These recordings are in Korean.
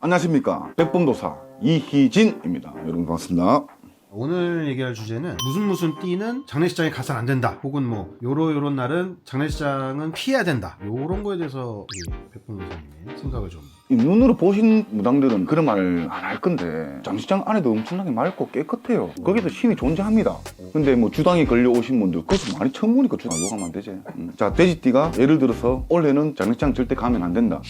안녕하십니까, 백범도사 이희진입니다. 여러분 반갑습니다. 오늘 얘기할 주제는 무슨 띠는 장례식장에 가서는 안 된다, 혹은 뭐 요런 날은 장례식장은 피해야 된다, 요런 거에 대해서 우리 백범도사님의 생각을 좀. 이 눈으로 보신 무당들은 그런 말을 안 할 건데, 장식장 안에도 엄청나게 맑고 깨끗해요. 거기서 신이 존재합니다. 근데 뭐 주당에 걸려 오신 분들 거기서 많이 처음 보니까 주당 욕하면 안 되지. 자, 돼지띠가 예를 들어서 올해는 장례식장 절대 가면 안 된다.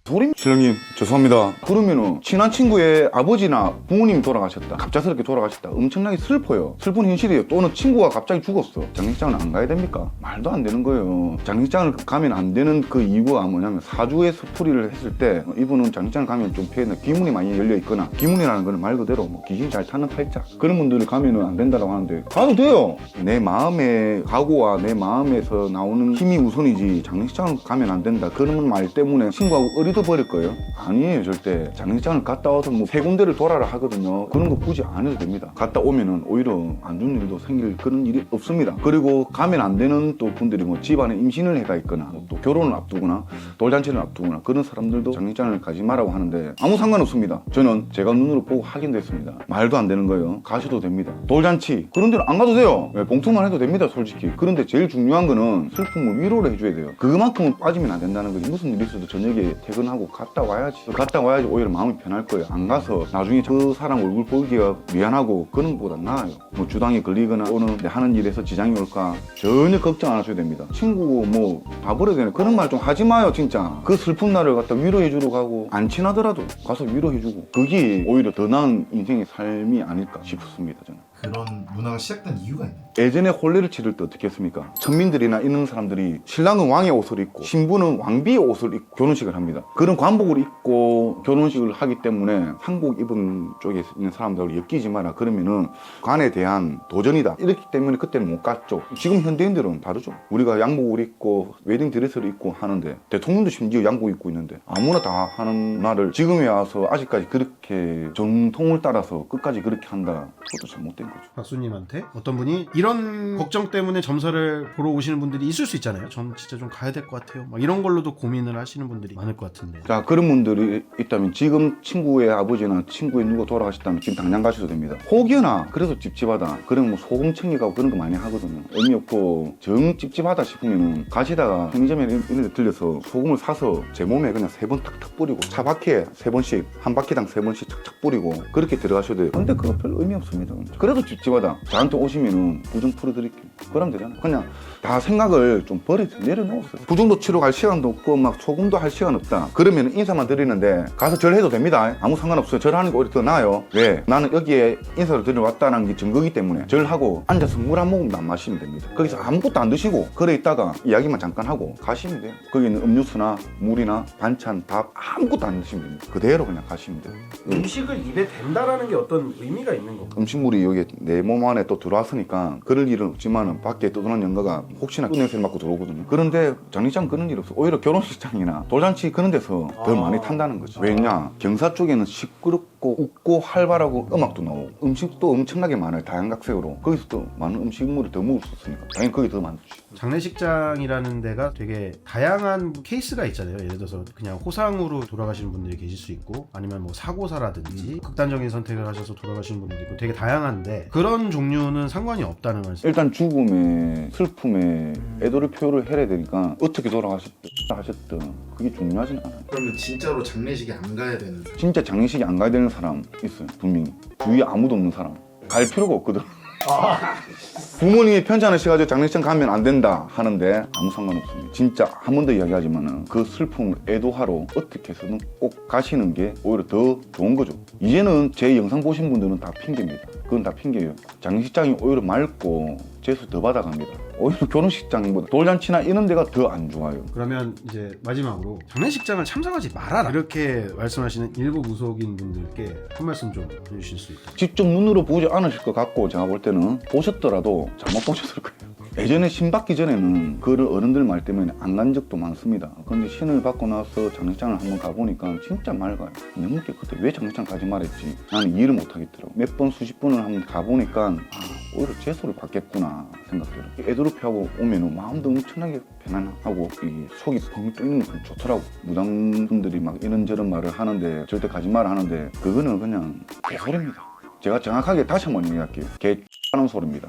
소림? 신령님 죄송합니다. 그러면은 친한 친구의 아버지나 부모님이 돌아가셨다, 갑작스럽게 돌아가셨다, 엄청나게 슬퍼요. 슬픈 현실이에요. 또는 친구가 갑자기 죽었어. 장례식장은 안 가야 됩니까? 말도 안 되는 거예요. 장례식장을 가면 안 되는 그 이유가 뭐냐면, 사주의 스풀이를 했을 때 이분은 장례식장을 가면 좀 피해나 기문이 많이 열려 있거나, 기문이라는 거는 말 그대로 뭐 귀신이 잘 타는 팔자, 그런 분들이 가면은 안 된다고 하는데 가도 돼요. 내 마음의 각오와 내 마음에서 나오는 힘이 우선이지, 장례식장을 가면 안 된다 그런 말 때문에 친구하고 어리도 버릴 거예요? 아니에요. 절대. 장례식장을 갔다 와서 뭐 세 군데를 돌아라 하거든요. 그런 거 굳이 안 해도 됩니다. 갔다 오면은 오히려 안 좋은 일도 생길 그런 일이 없습니다. 그리고 가면 안 되는 또 분들이 뭐 집안에 임신을 해가 있거나, 또 결혼을 앞두거나 돌잔치를 앞두거나, 그런 사람들도 장례식장을 가지 말라고 하는데 아무 상관없습니다. 저는 제가 눈으로 보고 확인됐습니다. 말도 안 되는 거예요. 가셔도 됩니다. 돌잔치 그런 데는 안 가도 돼요. 봉투만 해도 됩니다, 솔직히. 그런데 제일 중요한 거는 슬픔을 위로를 해줘야 돼요. 그만큼은 빠지면 안 된다는 거지. 무슨 일이 있어도 저녁에 퇴근하고 갔다 와야지. 갔다 와야지 오히려 마음이 편할 거예요. 안 가서 나중에 그 사람 얼굴 보기가 미안하고 그런 것보다 나아요. 뭐 주당에 걸리거나 오늘 내 하는 일에서 지장이 올까 전혀 걱정 안 하셔도 됩니다. 친구고 뭐 다 버려야 되네, 그런 말 좀 하지 마요. 진짜 그 슬픈 날을 갖다 위로해주러 가고, 안 친하더라도 가서 위로해주고, 그게 오히려 더 나은 인생의 삶이 아닐까 싶습니다. 저는 그런 문화가 시작된 이유가 있나요? 예전에 혼례를 치를 때 어떻게 했습니까? 천민들이나 이런 사람들이 신랑은 왕의 옷을 입고 신부는 왕비의 옷을 입고 결혼식을 합니다. 그런 관복을 입고 결혼식을 하기 때문에 한복 입은 쪽에 있는 사람들을 엮이지 마라, 그러면은 관에 대한 도전이다, 이렇기 때문에 그때는 못 갔죠. 지금 현대인들은 다르죠. 우리가 양복을 입고 웨딩 드레스를 입고 하는데, 대통령도 심지어 양복 입고 있는데 아무나 다 하는 말을 지금에 와서 아직까지 그렇게 정통을 따라서 끝까지 그렇게 한다, 그것도 잘못된 거죠. 박수님한테 어떤 분이 이런 걱정 때문에 점사를 보러 오시는 분들이 있을 수 있잖아요. 전 진짜 좀 가야 될 것 같아요, 막 이런 걸로도 고민을 하시는 분들이 많을 것 같은데. 자, 그런 분들이 있다면 지금 친구의 아버지나 친구의 누가 돌아가셨다면 지금 당장 가셔도 됩니다. 혹여나 그래서 찝찝하다, 그런 뭐 소금 챙기고 그런 거 많이 하거든요. 의미 없고 정 찝찝하다 싶으면은 가시다가 편의점에 이런 데 들려서 소금을 사서 제 몸에 그냥 3번 탁탁 뿌리고, 차 바퀴에 3번씩, 한 바퀴당 3번씩 탁탁 뿌리고 그렇게 들어가셔도 돼요. 근데 그거 별 의미 없습니다. 그래도 찝찝하다, 저한테 오시면은 부정 풀어드릴게요. 그러면 되잖아. 그냥 다 생각을 좀 내려놓으세요. 부정도 치러 갈 시간도 없고 막 소금도 할 시간 없다 그러면 인사만 드리는데 가서 절해도 됩니다. 아무 상관없어요. 절하는 게 오히려 더 나아요. 왜? 나는 여기에 인사를 드리러 왔다는 게 증거이기 때문에. 절하고 앉아서 물 한 모금도 안 마시면 됩니다. 거기서 아무것도 안 드시고 그래 있다가 이야기만 잠깐 하고 가시면 돼요. 거기 있는 음료수나 물이나 반찬, 밥 아무것도 안 드시면 됩니다. 그대로 그냥 가시면 돼요. 음식을 입에 댄다라는 게 어떤 의미가 있는 건가요? 음식물이 여기 내 몸 안에 또 들어왔으니까 그럴 일은 없지만은 밖에 떠도는 연가가 혹시나 냄새를 맡고 들어오거든요. 그런데 장례식장 그런 일 없어. 오히려 결혼식장이나 돌잔치 그런 데서 더 많이 탄다는 거죠. 왜냐? 경사 쪽에는 시끄럽고 웃고 활발하고 음악도 나오고 음식도 엄청나게 많아요. 다양각색으로. 거기서 또 많은 음식물을 더 먹을 수 있으니까 당연히 거기 더 많죠. 장례식장이라는 데가 되게 다양한 케이스가 있잖아요. 예를 들어서 그냥 호상으로 돌아가시는 분들이 계실 수 있고, 아니면 뭐 사고사라든지 극단적인 선택을 하셔서 돌아가시는 분들이 있고, 되게 다양한데 그런 종류는 상관이 없다는 말씀. 일단 죽음에 슬픔에 애도를 표를 해야 되니까 어떻게 돌아가셨든 그게 중요하진 않아요. 그러면 진짜로 장례식에 안 가야 되는 진짜 장례식에 안 가야 되는 사람 있어요. 분명히. 주위에 아무도 없는 사람. 갈 필요가 없거든. 부모님이 편찮으셔가지고 장례식장 가면 안 된다 하는데 아무 상관없습니다. 진짜 한 번 더 이야기하지만은 그 슬픔을 애도하러 어떻게 해서든 꼭 가시는 게 오히려 더 좋은 거죠. 이제는 제 영상 보신 분들은 다 핑계입니다. 그건 다 핑계예요. 장례식장이 오히려 맑고 재수 더 받아갑니다. 오히려 결혼식장보다 돌잔치나 이런 데가 더 안 좋아요. 그러면 이제 마지막으로 장례식장을 참석하지 말아라, 이렇게 말씀하시는 일부 무속인 분들께 한 말씀 좀 해주실 수 있다. 직접 눈으로 보지 않으실 것 같고, 제가 볼 때는 보셨더라도 잘못 보셨을 거예요. 예전에 신 받기 전에는 그 어른들 말 때문에 안 간 적도 많습니다. 근데 신을 받고 나서 장례장을 한번 가보니까 진짜 맑아요. 너무 깨끗해. 왜 장례장 가지 말했지? 나는 이해를 못 하겠더라고. 몇 번 수십 번을 한번 가보니까 오히려 재수를 받겠구나 생각들어요. 애도롭이하고 오면 마음도 엄청나게 편안하고 이 속이 펑 뚫리는 건 좋더라고. 무당분들이 막 이런저런 말을 하는데 절대 가지 마라 하는데 그거는 그냥 개소리입니다. 제가 정확하게 다시 한번 얘기할게요. 개하는 소리입니다.